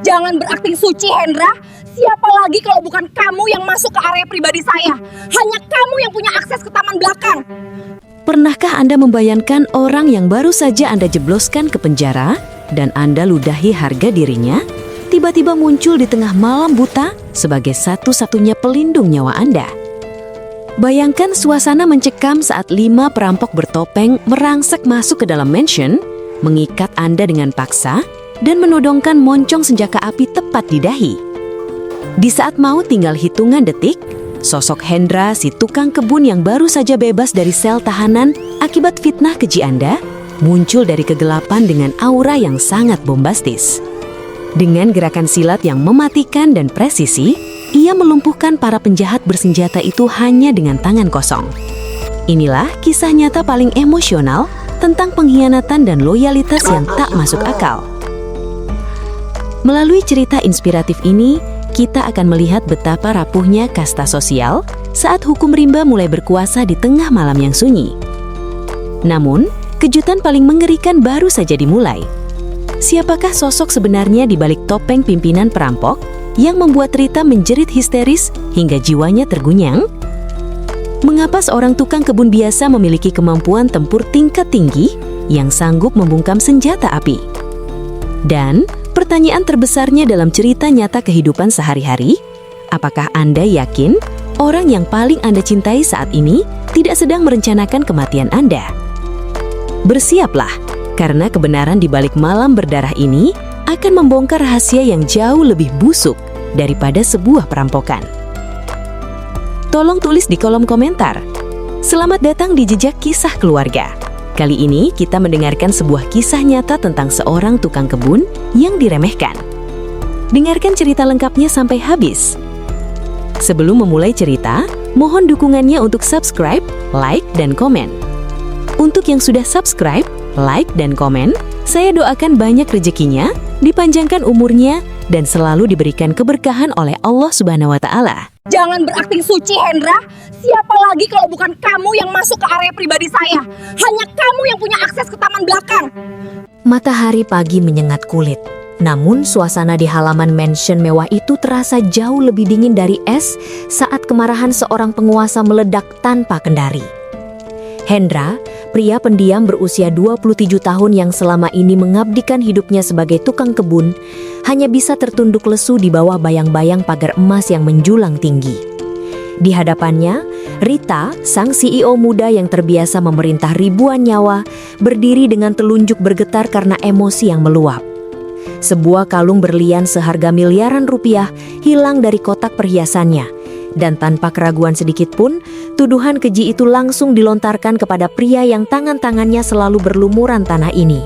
Jangan berakting suci, Hendra. Siapa lagi kalau bukan kamu yang masuk ke area pribadi saya? Hanya kamu yang punya akses ke taman belakang. Pernahkah Anda membayangkan orang yang baru saja Anda jebloskan ke penjara dan Anda ludahi harga dirinya, tiba-tiba muncul di tengah malam buta sebagai satu-satunya pelindung nyawa Anda? Bayangkan suasana mencekam saat 5 perampok bertopeng merangsek masuk ke dalam mansion, mengikat Anda dengan paksa, dan menodongkan moncong senjata api tepat di dahi. Di saat mau tinggal hitungan detik, sosok Hendra, si tukang kebun yang baru saja bebas dari sel tahanan akibat fitnah keji Anda, muncul dari kegelapan dengan aura yang sangat bombastis. Dengan gerakan silat yang mematikan dan presisi, ia melumpuhkan para penjahat bersenjata itu hanya dengan tangan kosong. Inilah kisah nyata paling emosional tentang pengkhianatan dan loyalitas yang tak masuk akal. Melalui cerita inspiratif ini, kita akan melihat betapa rapuhnya kasta sosial saat hukum rimba mulai berkuasa di tengah malam yang sunyi. Namun, kejutan paling mengerikan baru saja dimulai. Siapakah sosok sebenarnya di balik topeng pimpinan perampok yang membuat Rita menjerit histeris hingga jiwanya tergunyang? Mengapa seorang tukang kebun biasa memiliki kemampuan tempur tingkat tinggi yang sanggup membungkam senjata api? Dan pertanyaan terbesarnya dalam cerita nyata kehidupan sehari-hari, apakah Anda yakin orang yang paling Anda cintai saat ini tidak sedang merencanakan kematian Anda? Bersiaplah, karena kebenaran di balik malam berdarah ini akan membongkar rahasia yang jauh lebih busuk daripada sebuah perampokan. Tolong tulis di kolom komentar. Selamat datang di Jejak Kisah Keluarga. Kali ini kita mendengarkan sebuah kisah nyata tentang seorang tukang kebun yang diremehkan. Dengarkan cerita lengkapnya sampai habis. Sebelum memulai cerita, mohon dukungannya untuk subscribe, like, dan komen. Untuk yang sudah subscribe, like, dan komen, saya doakan banyak rezekinya, dipanjangkan umurnya, dan selalu diberikan keberkahan oleh Allah Subhanahu wa Ta'ala. Jangan berakting suci, Hendra. Siapa lagi kalau bukan kamu yang masuk ke area pribadi saya? Hanya kamu yang punya akses ke taman belakang. Matahari pagi menyengat kulit. Namun suasana di halaman mansion mewah itu terasa jauh lebih dingin dari es saat kemarahan seorang penguasa meledak tanpa kendari. Hendra, pria pendiam berusia 27 tahun yang selama ini mengabdikan hidupnya sebagai tukang kebun, hanya bisa tertunduk lesu di bawah bayang-bayang pagar emas yang menjulang tinggi. Di hadapannya, Rita, sang CEO muda yang terbiasa memerintah ribuan nyawa, berdiri dengan telunjuk bergetar karena emosi yang meluap. Sebuah kalung berlian seharga miliaran rupiah hilang dari kotak perhiasannya, dan tanpa keraguan sedikit pun, tuduhan keji itu langsung dilontarkan kepada pria yang tangan-tangannya selalu berlumuran tanah ini.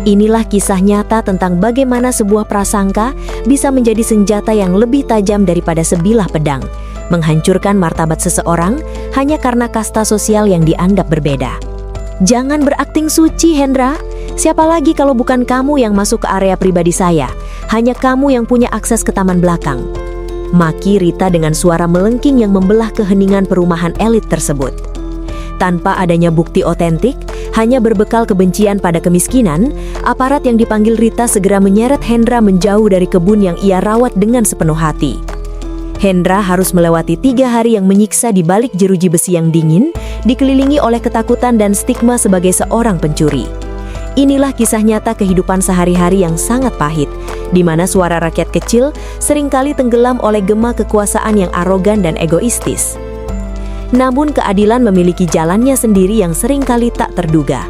Inilah kisah nyata tentang bagaimana sebuah prasangka bisa menjadi senjata yang lebih tajam daripada sebilah pedang, menghancurkan martabat seseorang hanya karena kasta sosial yang dianggap berbeda. Jangan berakting suci, Hendra. Siapa lagi kalau bukan kamu yang masuk ke area pribadi saya? Hanya kamu yang punya akses ke taman belakang. Maki Rita dengan suara melengking yang membelah keheningan perumahan elit tersebut. Tanpa adanya bukti otentik, hanya berbekal kebencian pada kemiskinan, aparat yang dipanggil Rita segera menyeret Hendra menjauh dari kebun yang ia rawat dengan sepenuh hati. Hendra harus melewati 3 hari yang menyiksa di balik jeruji besi yang dingin, dikelilingi oleh ketakutan dan stigma sebagai seorang pencuri. Inilah kisah nyata kehidupan sehari-hari yang sangat pahit, di mana suara rakyat kecil seringkali tenggelam oleh gema kekuasaan yang arogan dan egoistis. Namun keadilan memiliki jalannya sendiri yang seringkali tak terduga.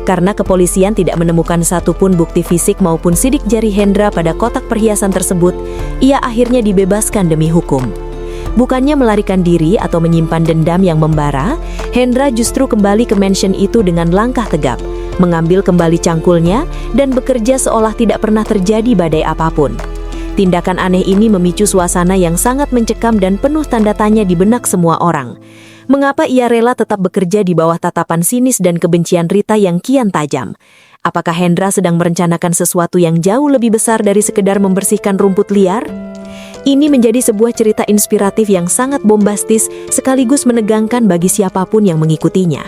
Karena kepolisian tidak menemukan satupun bukti fisik maupun sidik jari Hendra pada kotak perhiasan tersebut, ia akhirnya dibebaskan demi hukum. Bukannya melarikan diri atau menyimpan dendam yang membara, Hendra justru kembali ke mansion itu dengan langkah tegap, mengambil kembali cangkulnya dan bekerja seolah tidak pernah terjadi badai apapun. Tindakan aneh ini memicu suasana yang sangat mencekam dan penuh tanda tanya di benak semua orang. Mengapa ia rela tetap bekerja di bawah tatapan sinis dan kebencian Rita yang kian tajam? Apakah Hendra sedang merencanakan sesuatu yang jauh lebih besar dari sekedar membersihkan rumput liar? Ini menjadi sebuah cerita inspiratif yang sangat bombastis sekaligus menegangkan bagi siapapun yang mengikutinya.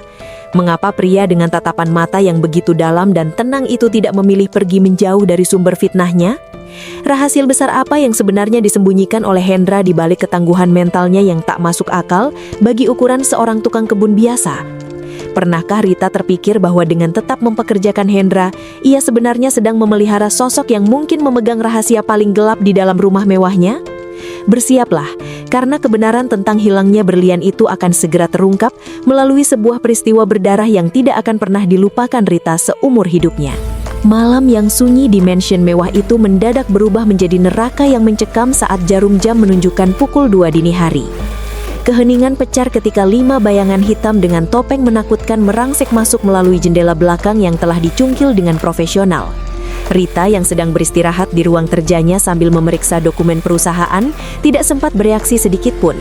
Mengapa pria dengan tatapan mata yang begitu dalam dan tenang itu tidak memilih pergi menjauh dari sumber fitnahnya? Rahasia besar apa yang sebenarnya disembunyikan oleh Hendra di balik ketangguhan mentalnya yang tak masuk akal bagi ukuran seorang tukang kebun biasa? Pernahkah Rita terpikir bahwa dengan tetap mempekerjakan Hendra, ia sebenarnya sedang memelihara sosok yang mungkin memegang rahasia paling gelap di dalam rumah mewahnya? Bersiaplah, karena kebenaran tentang hilangnya berlian itu akan segera terungkap melalui sebuah peristiwa berdarah yang tidak akan pernah dilupakan Rita seumur hidupnya. Malam yang sunyi di mansion mewah itu mendadak berubah menjadi neraka yang mencekam saat jarum jam menunjukkan pukul 2 dini hari. Keheningan pecar ketika 5 bayangan hitam dengan topeng menakutkan merangsek masuk melalui jendela belakang yang telah dicungkil dengan profesional. Rita yang sedang beristirahat di ruang kerjanya sambil memeriksa dokumen perusahaan tidak sempat bereaksi sedikit pun.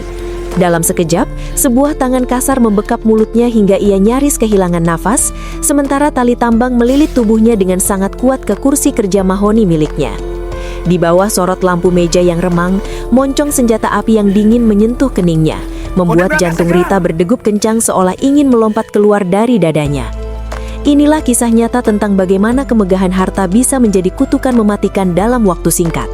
Dalam sekejap, sebuah tangan kasar membekap mulutnya hingga ia nyaris kehilangan nafas, sementara tali tambang melilit tubuhnya dengan sangat kuat ke kursi kerja mahoni miliknya. Di bawah sorot lampu meja yang remang, moncong senjata api yang dingin menyentuh keningnya, membuat jantung Rita berdegup kencang seolah ingin melompat keluar dari dadanya. Inilah kisah nyata tentang bagaimana kemegahan harta bisa menjadi kutukan mematikan dalam waktu singkat.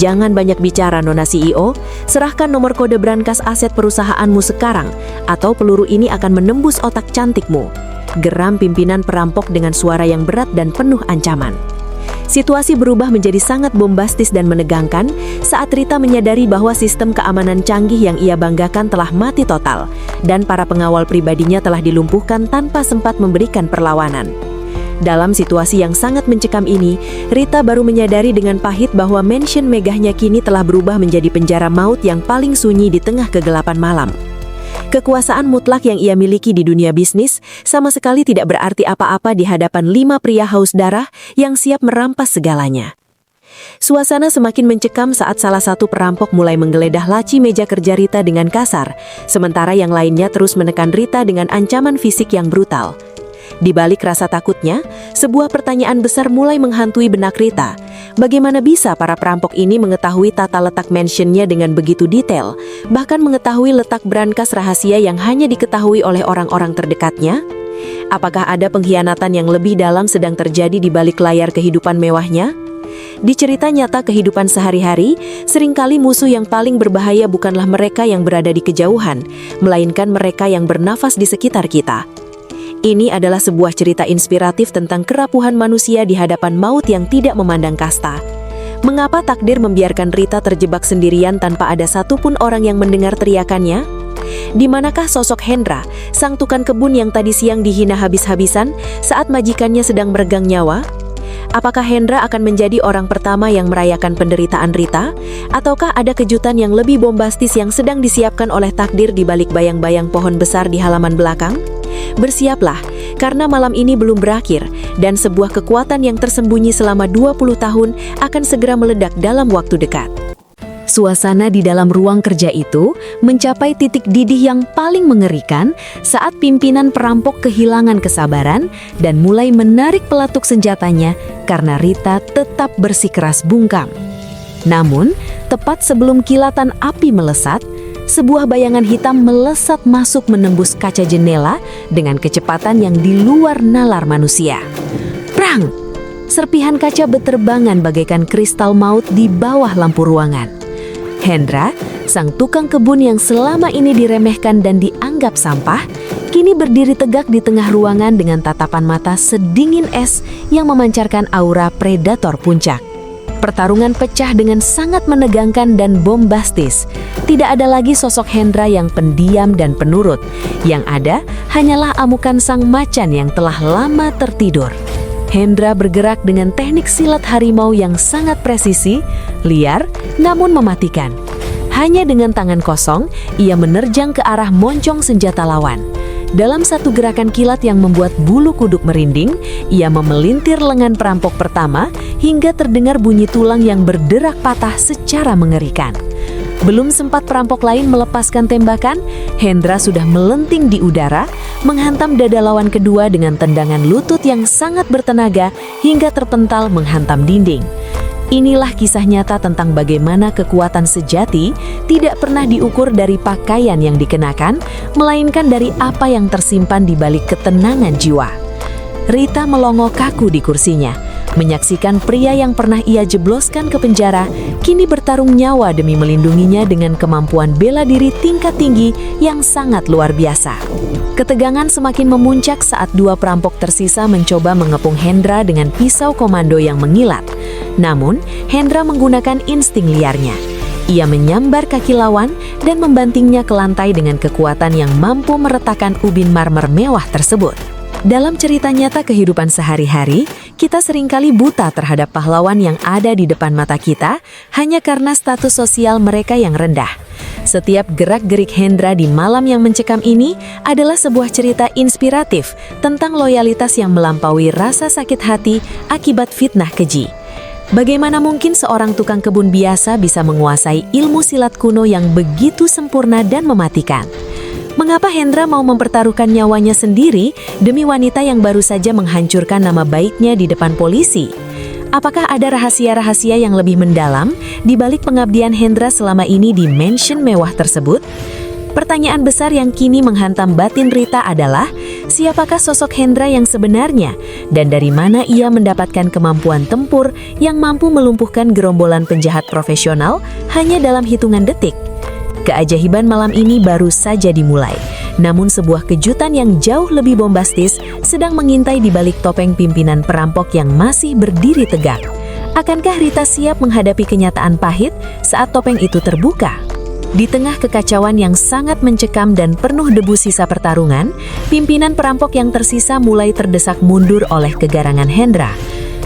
Jangan banyak bicara, Nona CEO, serahkan nomor kode brankas aset perusahaanmu sekarang, atau peluru ini akan menembus otak cantikmu. Geram pimpinan perampok dengan suara yang berat dan penuh ancaman. Situasi berubah menjadi sangat bombastis dan menegangkan saat Rita menyadari bahwa sistem keamanan canggih yang ia banggakan telah mati total dan para pengawal pribadinya telah dilumpuhkan tanpa sempat memberikan perlawanan. Dalam situasi yang sangat mencekam ini, Rita baru menyadari dengan pahit bahwa mansion megahnya kini telah berubah menjadi penjara maut yang paling sunyi di tengah kegelapan malam. Kekuasaan mutlak yang ia miliki di dunia bisnis sama sekali tidak berarti apa-apa di hadapan 5 pria haus darah yang siap merampas segalanya. Suasana semakin mencekam saat salah satu perampok mulai menggeledah laci meja kerja Rita dengan kasar, sementara yang lainnya terus menekan Rita dengan ancaman fisik yang brutal. Di balik rasa takutnya, sebuah pertanyaan besar mulai menghantui benak Rita. Bagaimana bisa para perampok ini mengetahui tata letak mansionnya dengan begitu detail, bahkan mengetahui letak brankas rahasia yang hanya diketahui oleh orang-orang terdekatnya? Apakah ada pengkhianatan yang lebih dalam sedang terjadi di balik layar kehidupan mewahnya? Di cerita nyata kehidupan sehari-hari, seringkali musuh yang paling berbahaya bukanlah mereka yang berada di kejauhan, melainkan mereka yang bernafas di sekitar kita. Ini adalah sebuah cerita inspiratif tentang kerapuhan manusia di hadapan maut yang tidak memandang kasta. Mengapa takdir membiarkan Rita terjebak sendirian tanpa ada satupun orang yang mendengar teriakannya? Di manakah sosok Hendra, sang tukang kebun yang tadi siang dihina habis-habisan saat majikannya sedang meregang nyawa? Apakah Hendra akan menjadi orang pertama yang merayakan penderitaan Rita? Ataukah ada kejutan yang lebih bombastis yang sedang disiapkan oleh takdir di balik bayang-bayang pohon besar di halaman belakang? Bersiaplah, karena malam ini belum berakhir dan sebuah kekuatan yang tersembunyi selama 20 tahun akan segera meledak dalam waktu dekat. Suasana di dalam ruang kerja itu mencapai titik didih yang paling mengerikan saat pimpinan perampok kehilangan kesabaran dan mulai menarik pelatuk senjatanya karena Rita tetap bersikeras bungkam. Namun, tepat sebelum kilatan api melesat, sebuah bayangan hitam melesat masuk menembus kaca jendela dengan kecepatan yang di luar nalar manusia. Prang! Serpihan kaca beterbangan bagaikan kristal maut di bawah lampu ruangan. Hendra, sang tukang kebun yang selama ini diremehkan dan dianggap sampah, kini berdiri tegak di tengah ruangan dengan tatapan mata sedingin es yang memancarkan aura predator puncak. Pertarungan pecah dengan sangat menegangkan dan bombastis. Tidak ada lagi sosok Hendra yang pendiam dan penurut. Yang ada hanyalah amukan sang macan yang telah lama tertidur. Hendra bergerak dengan teknik silat harimau yang sangat presisi, liar, namun mematikan. Hanya dengan tangan kosong, ia menerjang ke arah moncong senjata lawan. Dalam satu gerakan kilat yang membuat bulu kuduk merinding, ia memelintir lengan perampok pertama hingga terdengar bunyi tulang yang berderak patah secara mengerikan. Belum sempat perampok lain melepaskan tembakan, Hendra sudah melenting di udara, menghantam dada lawan kedua dengan tendangan lutut yang sangat bertenaga hingga terpental menghantam dinding. Inilah kisah nyata tentang bagaimana kekuatan sejati tidak pernah diukur dari pakaian yang dikenakan, melainkan dari apa yang tersimpan di balik ketenangan jiwa. Rita melongo kaku di kursinya, menyaksikan pria yang pernah ia jebloskan ke penjara, kini bertarung nyawa demi melindunginya dengan kemampuan bela diri tingkat tinggi yang sangat luar biasa. Ketegangan semakin memuncak saat dua perampok tersisa mencoba mengepung Hendra dengan pisau komando yang mengilat. Namun, Hendra menggunakan insting liarnya. Ia menyambar kaki lawan dan membantingnya ke lantai dengan kekuatan yang mampu meretakkan ubin marmer mewah tersebut. Dalam cerita nyata kehidupan sehari-hari, kita seringkali buta terhadap pahlawan yang ada di depan mata kita hanya karena status sosial mereka yang rendah. Setiap gerak-gerik Hendra di malam yang mencekam ini adalah sebuah cerita inspiratif tentang loyalitas yang melampaui rasa sakit hati akibat fitnah keji. Bagaimana mungkin seorang tukang kebun biasa bisa menguasai ilmu silat kuno yang begitu sempurna dan mematikan? Mengapa Hendra mau mempertaruhkan nyawanya sendiri demi wanita yang baru saja menghancurkan nama baiknya di depan polisi? Apakah ada rahasia-rahasia yang lebih mendalam di balik pengabdian Hendra selama ini di mansion mewah tersebut? Pertanyaan besar yang kini menghantam batin Rita adalah, siapakah sosok Hendra yang sebenarnya dan dari mana ia mendapatkan kemampuan tempur yang mampu melumpuhkan gerombolan penjahat profesional hanya dalam hitungan detik? Keajaiban malam ini baru saja dimulai, namun sebuah kejutan yang jauh lebih bombastis sedang mengintai di balik topeng pimpinan perampok yang masih berdiri tegak. Akankah Rita siap menghadapi kenyataan pahit saat topeng itu terbuka? Di tengah kekacauan yang sangat mencekam dan penuh debu sisa pertarungan, pimpinan perampok yang tersisa mulai terdesak mundur oleh kegarangan Hendra.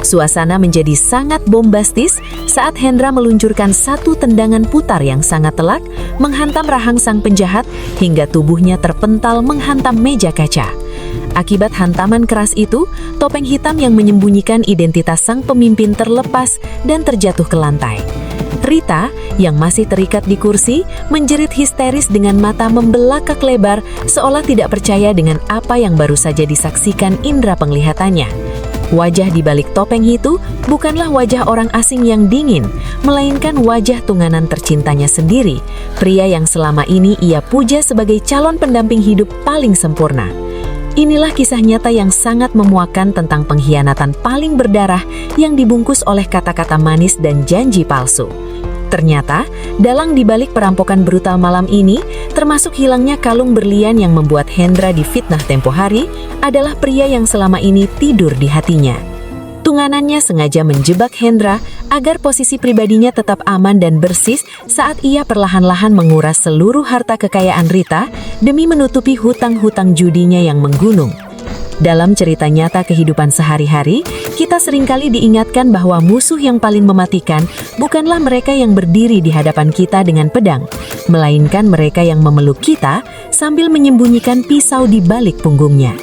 Suasana menjadi sangat bombastis saat Hendra meluncurkan satu tendangan putar yang sangat telak, menghantam rahang sang penjahat hingga tubuhnya terpental menghantam meja kaca. Akibat hantaman keras itu, topeng hitam yang menyembunyikan identitas sang pemimpin terlepas dan terjatuh ke lantai. Rita, yang masih terikat di kursi, menjerit histeris dengan mata membelakak lebar seolah tidak percaya dengan apa yang baru saja disaksikan indera penglihatannya. Wajah di balik topeng itu bukanlah wajah orang asing yang dingin, melainkan wajah tunganan tercintanya sendiri, pria yang selama ini ia puja sebagai calon pendamping hidup paling sempurna. Inilah kisah nyata yang sangat memuakkan tentang pengkhianatan paling berdarah yang dibungkus oleh kata-kata manis dan janji palsu. Ternyata, dalang dibalik perampokan brutal malam ini, termasuk hilangnya kalung berlian yang membuat Hendra difitnah tempo hari, adalah pria yang selama ini tidur di hatinya. Tunganannya sengaja menjebak Hendra agar posisi pribadinya tetap aman dan bersih saat ia perlahan-lahan menguras seluruh harta kekayaan Rita demi menutupi hutang-hutang judinya yang menggunung. Dalam cerita nyata kehidupan sehari-hari, kita seringkali diingatkan bahwa musuh yang paling mematikan bukanlah mereka yang berdiri di hadapan kita dengan pedang, melainkan mereka yang memeluk kita sambil menyembunyikan pisau di balik punggungnya.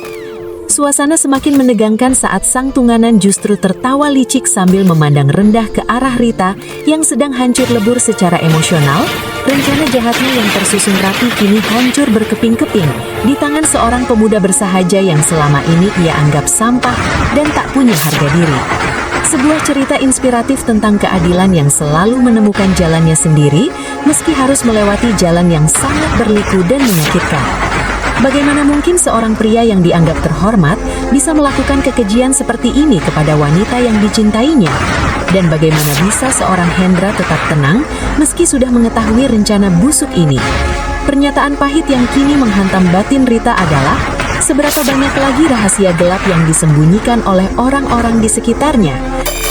Suasana semakin menegangkan saat sang tunganan justru tertawa licik sambil memandang rendah ke arah Rita yang sedang hancur lebur secara emosional. Rencana jahatnya yang tersusun rapi kini hancur berkeping-keping di tangan seorang pemuda bersahaja yang selama ini ia anggap sampah dan tak punya harga diri. Sebuah cerita inspiratif tentang keadilan yang selalu menemukan jalannya sendiri meski harus melewati jalan yang sangat berliku dan menyakitkan. Bagaimana mungkin seorang pria yang dianggap terhormat bisa melakukan kekejian seperti ini kepada wanita yang dicintainya? Dan bagaimana bisa seorang Hendra tetap tenang meski sudah mengetahui rencana busuk ini? Pernyataan pahit yang kini menghantam batin Rita adalah, seberapa banyak lagi rahasia gelap yang disembunyikan oleh orang-orang di sekitarnya?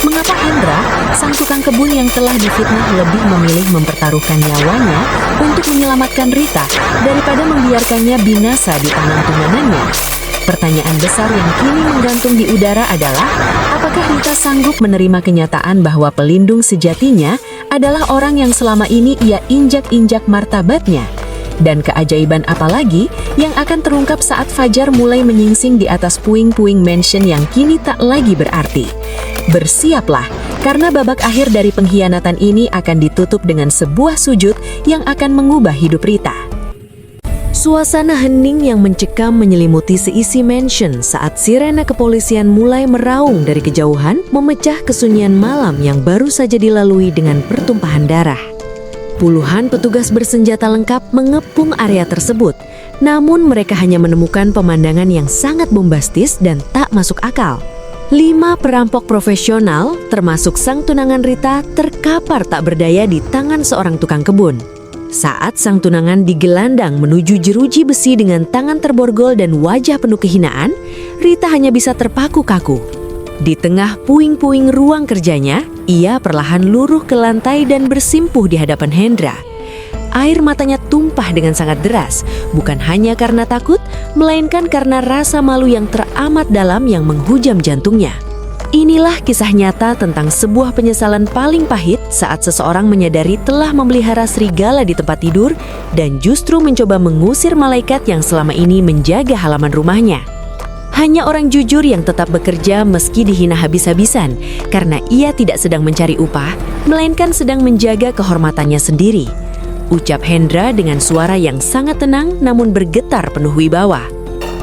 Mengapa Hendra, sang tukang kebun yang telah difitnah, lebih memilih mempertaruhkan nyawanya untuk menyelamatkan Rita daripada membiarkannya binasa di tangan tunganannya? Pertanyaan besar yang kini menggantung di udara adalah, apakah Rita sanggup menerima kenyataan bahwa pelindung sejatinya adalah orang yang selama ini ia injak-injak martabatnya? Dan keajaiban apalagi yang akan terungkap saat fajar mulai menyingsing di atas puing-puing mansion yang kini tak lagi berarti? Bersiaplah, karena babak akhir dari pengkhianatan ini akan ditutup dengan sebuah sujud yang akan mengubah hidup Rita. Suasana hening yang mencekam menyelimuti seisi mansion saat sirena kepolisian mulai meraung dari kejauhan, memecah kesunyian malam yang baru saja dilalui dengan pertumpahan darah. Puluhan petugas bersenjata lengkap mengepung area tersebut, namun mereka hanya menemukan pemandangan yang sangat bombastis dan tak masuk akal. 5 perampok profesional, termasuk sang tunangan Rita, terkapar tak berdaya di tangan seorang tukang kebun. Saat sang tunangan digelandang menuju jeruji besi dengan tangan terborgol dan wajah penuh kehinaan, Rita hanya bisa terpaku kaku. Di tengah puing-puing ruang kerjanya, ia perlahan luruh ke lantai dan bersimpuh di hadapan Hendra. Air matanya tumpah dengan sangat deras, bukan hanya karena takut, melainkan karena rasa malu yang teramat dalam yang menghujam jantungnya. Inilah kisah nyata tentang sebuah penyesalan paling pahit saat seseorang menyadari telah memelihara serigala di tempat tidur dan justru mencoba mengusir malaikat yang selama ini menjaga halaman rumahnya. Hanya orang jujur yang tetap bekerja meski dihina habis-habisan karena ia tidak sedang mencari upah, melainkan sedang menjaga kehormatannya sendiri. Ucap Hendra dengan suara yang sangat tenang namun bergetar penuh wibawa.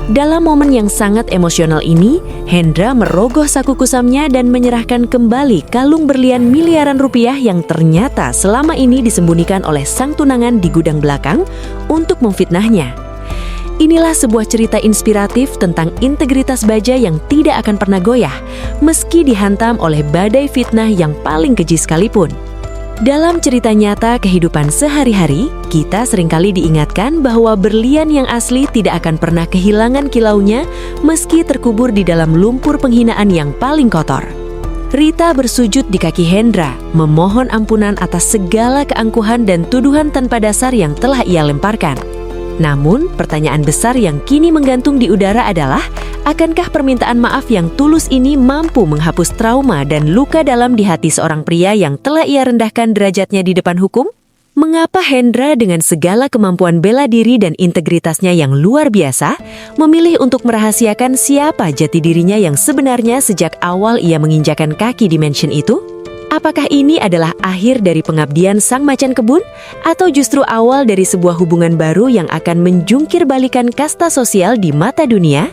Dalam momen yang sangat emosional ini, Hendra merogoh saku kusamnya dan menyerahkan kembali kalung berlian miliaran rupiah yang ternyata selama ini disembunyikan oleh sang tunangan di gudang belakang untuk memfitnahnya. Inilah sebuah cerita inspiratif tentang integritas baja yang tidak akan pernah goyah, meski dihantam oleh badai fitnah yang paling keji sekalipun. Dalam cerita nyata kehidupan sehari-hari, kita seringkali diingatkan bahwa berlian yang asli tidak akan pernah kehilangan kilaunya meski terkubur di dalam lumpur penghinaan yang paling kotor. Rita bersujud di kaki Hendra, memohon ampunan atas segala keangkuhan dan tuduhan tanpa dasar yang telah ia lemparkan. Namun, pertanyaan besar yang kini menggantung di udara adalah, akankah permintaan maaf yang tulus ini mampu menghapus trauma dan luka dalam di hati seorang pria yang telah ia rendahkan derajatnya di depan hukum? Mengapa Hendra dengan segala kemampuan bela diri dan integritasnya yang luar biasa, memilih untuk merahasiakan siapa jati dirinya yang sebenarnya sejak awal ia menginjakan kaki di mansion itu? Apakah ini adalah akhir dari pengabdian sang macan kebun? Atau justru awal dari sebuah hubungan baru yang akan menjungkir balikan kasta sosial di mata dunia?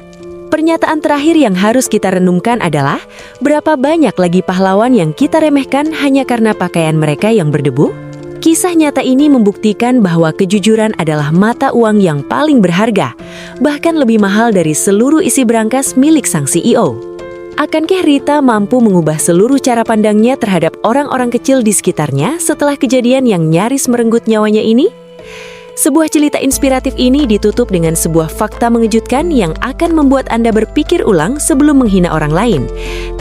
Pernyataan terakhir yang harus kita renungkan adalah, berapa banyak lagi pahlawan yang kita remehkan hanya karena pakaian mereka yang berdebu? Kisah nyata ini membuktikan bahwa kejujuran adalah mata uang yang paling berharga, bahkan lebih mahal dari seluruh isi brankas milik sang CEO. Akankah Rita mampu mengubah seluruh cara pandangnya terhadap orang-orang kecil di sekitarnya setelah kejadian yang nyaris merenggut nyawanya ini? Sebuah cerita inspiratif ini ditutup dengan sebuah fakta mengejutkan yang akan membuat Anda berpikir ulang sebelum menghina orang lain.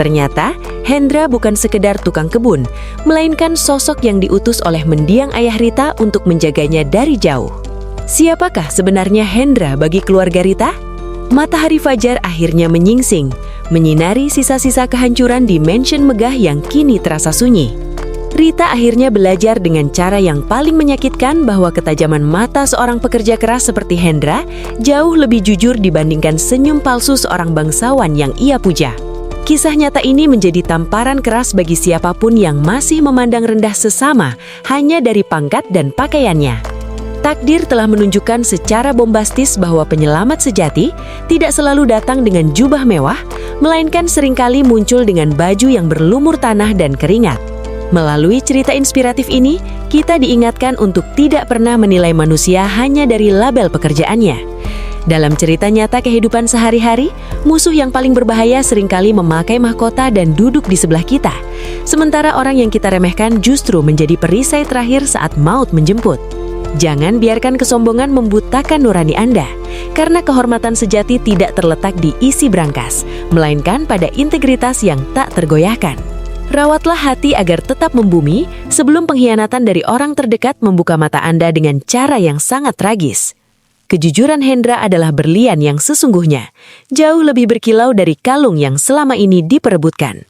Ternyata, Hendra bukan sekedar tukang kebun, melainkan sosok yang diutus oleh mendiang ayah Rita untuk menjaganya dari jauh. Siapakah sebenarnya Hendra bagi keluarga Rita? Matahari fajar akhirnya menyingsing, menyinari sisa-sisa kehancuran di mansion megah yang kini terasa sunyi. Rita akhirnya belajar dengan cara yang paling menyakitkan bahwa ketajaman mata seorang pekerja keras seperti Hendra jauh lebih jujur dibandingkan senyum palsu seorang bangsawan yang ia puja. Kisah nyata ini menjadi tamparan keras bagi siapapun yang masih memandang rendah sesama hanya dari pangkat dan pakaiannya. Takdir telah menunjukkan secara bombastis bahwa penyelamat sejati tidak selalu datang dengan jubah mewah, melainkan seringkali muncul dengan baju yang berlumur tanah dan keringat. Melalui cerita inspiratif ini, kita diingatkan untuk tidak pernah menilai manusia hanya dari label pekerjaannya. Dalam cerita nyata kehidupan sehari-hari, musuh yang paling berbahaya seringkali memakai mahkota dan duduk di sebelah kita. Sementara orang yang kita remehkan justru menjadi perisai terakhir saat maut menjemput. Jangan biarkan kesombongan membutakan nurani Anda, karena kehormatan sejati tidak terletak di isi brankas, melainkan pada integritas yang tak tergoyahkan. Rawatlah hati agar tetap membumi sebelum pengkhianatan dari orang terdekat membuka mata Anda dengan cara yang sangat tragis. Kejujuran Hendra adalah berlian yang sesungguhnya, jauh lebih berkilau dari kalung yang selama ini diperebutkan.